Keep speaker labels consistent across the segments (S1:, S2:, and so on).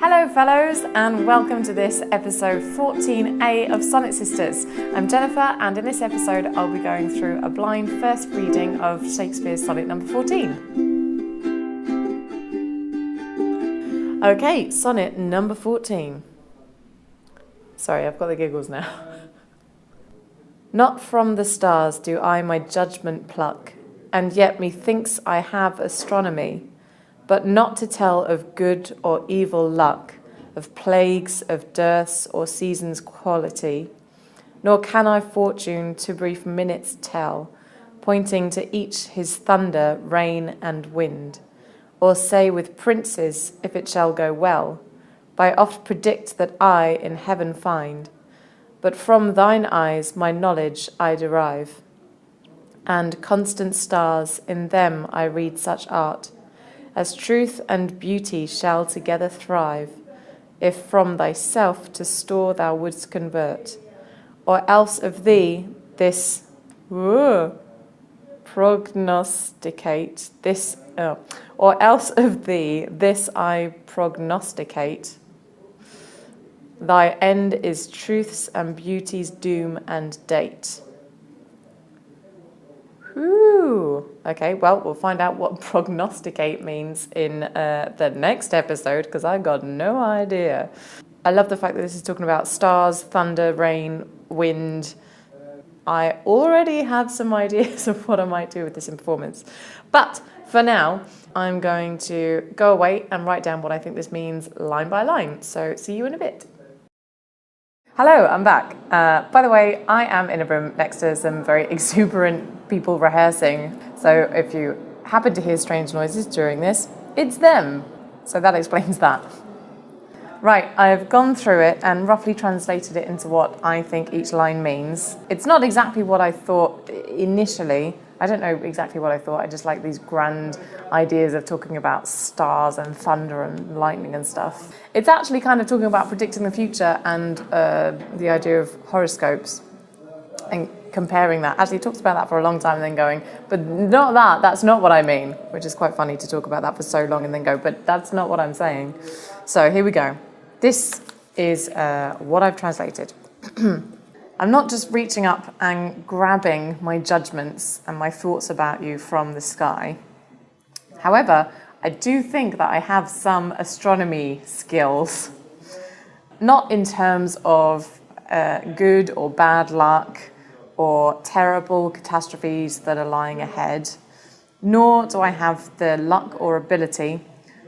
S1: Hello fellows, and welcome to this episode 14A of Sonnet Sisters. I'm Jennifer, and in this episode I'll be going through a blind first reading of Shakespeare's sonnet number 14. Okay, sonnet number 14. Sorry, I've got the giggles now. Not from the stars do I my judgment pluck, and yet methinks I have astronomy, but not to tell of good or evil luck, of plagues, of dearths, or seasons' quality. Nor can I fortune to brief minutes tell, pointing to each his thunder, rain, and wind, or say with princes, if it shall go well, by oft predict that I in heaven find. But from thine eyes my knowledge I derive, and constant stars, in them I read such art, as truth and beauty shall together thrive, if from thyself to store thou wouldst convert, or else of thee this prognosticate, or else of thee this I prognosticate. Thy end is truth's and beauty's doom and date. Ooh. Okay, well, we'll find out what prognosticate means in the next episode, because I got no idea. I love the fact that this is talking about stars, thunder, rain, wind. I already have some ideas of what I might do with this in performance. But for now, I'm going to go away and write down what I think this means line by line. So see you in a bit. Hello, I'm back. By the way, I am in a room next to some very exuberant people rehearsing. So if you happen to hear strange noises during this, it's them. So that explains that. Right, I've gone through it and roughly translated it into what I think each line means. It's not exactly what I thought initially. I don't know exactly what I thought. I just like these grand ideas of talking about stars and thunder and lightning and stuff. It's actually kind of talking about predicting the future and the idea of horoscopes and comparing that. Actually, it talks about that for a long time and then going, but not that, that's not what I mean, which is quite funny to talk about that for so long and then go, but that's not what I'm saying. So here we go. This is what I've translated. I'm not just reaching up and grabbing my judgments and my thoughts about you from the sky. However, I do think that I have some astronomy skills, not in terms of good or bad luck or terrible catastrophes that are lying ahead, nor do I have the luck or ability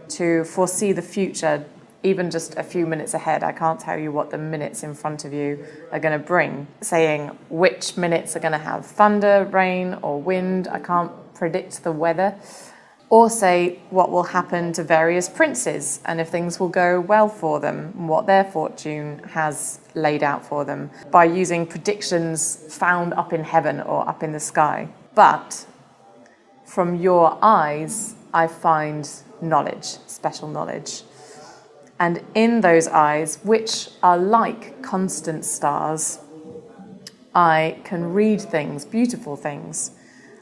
S1: to foresee the future even just a few minutes ahead. I can't tell you what the minutes in front of you are going to bring, saying which minutes are going to have thunder, rain, or wind. I can't predict the weather, or say what will happen to various princes and if things will go well for them and what their fortune has laid out for them by using predictions found up in heaven or up in the sky. But from your eyes, I find knowledge, special knowledge. And in those eyes, which are like constant stars, I can read things, beautiful things,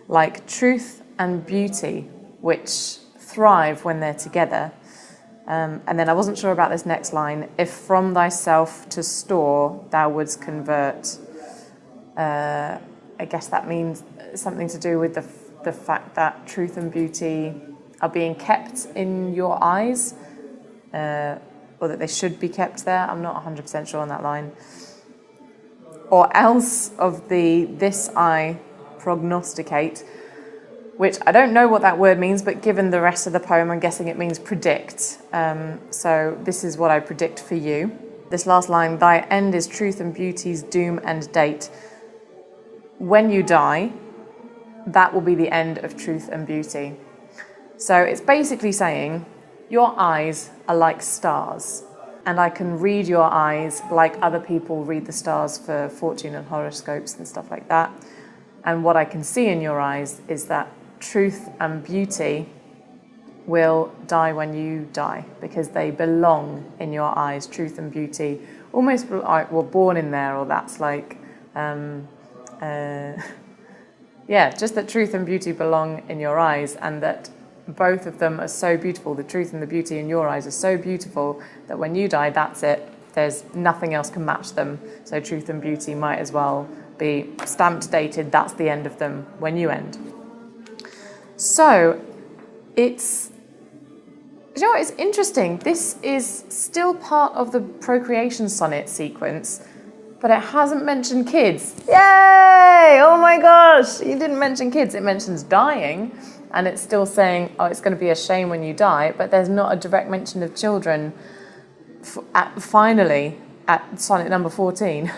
S1: like truth and beauty, which thrive when they're together. And then I wasn't sure about this next line. If from thyself to store thou wouldst convert. I guess that means something to do with the fact that truth and beauty are being kept in your eyes. Or that they should be kept there. I'm not 100% sure on that line. Or else of this I prognosticate, which I don't know what that word means, but given the rest of the poem, I'm guessing it means predict. So this is what I predict for you. This last line, thy end is truth and beauty's doom and date. When you die, that will be the end of truth and beauty. So it's basically saying, your eyes are like stars, and I can read your eyes like other people read the stars for fortune and horoscopes and stuff like that. And what I can see in your eyes is that truth and beauty will die when you die, because they belong in your eyes. Truth and beauty almost like we're born in there, or that's like, just that truth and beauty belong in your eyes, and that both of them are so beautiful. The truth and the beauty in your eyes are so beautiful that when you die, that's it. There's nothing else can match them. So truth and beauty might as well be stamped, dated. That's the end of them when you end. So it's, you know what, it's interesting. This is still part of the procreation sonnet sequence, but it hasn't mentioned kids. Yay! Oh my gosh, you didn't mention kids. It mentions dying, and it's still saying, oh, it's going to be a shame when you die, but there's not a direct mention of children finally at sonnet number 14.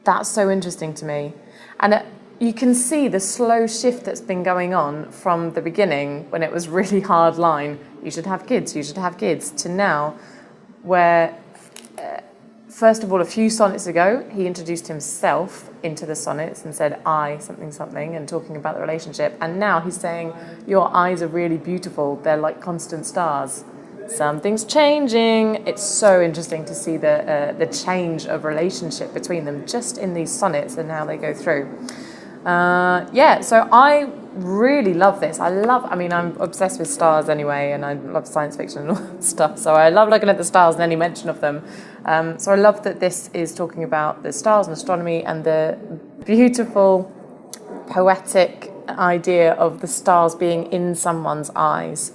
S1: That's so interesting to me. And you can see the slow shift that's been going on from the beginning, when it was really hard line, you should have kids, you should have kids, to now where, first of all, a few sonnets ago, he introduced himself into the sonnets and said, I, something, something, and talking about the relationship. And now he's saying, your eyes are really beautiful, they're like constant stars. Something's changing. It's so interesting to see the change of relationship between them just in these sonnets and how they go through. Yeah, so I really love this. I mean, I'm obsessed with stars anyway, and I love science fiction and all that stuff, so I love looking at the stars and any mention of them. So I love that this is talking about the stars and astronomy and the beautiful, poetic idea of the stars being in someone's eyes.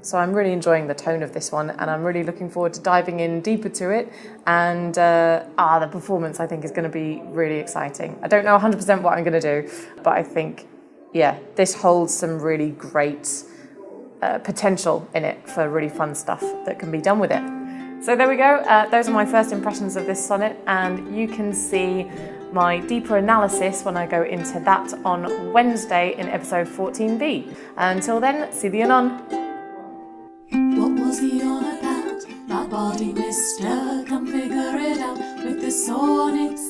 S1: So I'm really enjoying the tone of this one, and I'm really looking forward to diving in deeper to it. And the performance, I think, is going to be really exciting. I don't know 100% what I'm going to do, but I think, yeah, this holds some really great potential in it for really fun stuff that can be done with it. So there we go. Those are my first impressions of this sonnet, and you can see my deeper analysis when I go into that on Wednesday in episode 14b. Until then, see you anon.
S2: What was he on about? That body, mister, come figure it out with the sonnets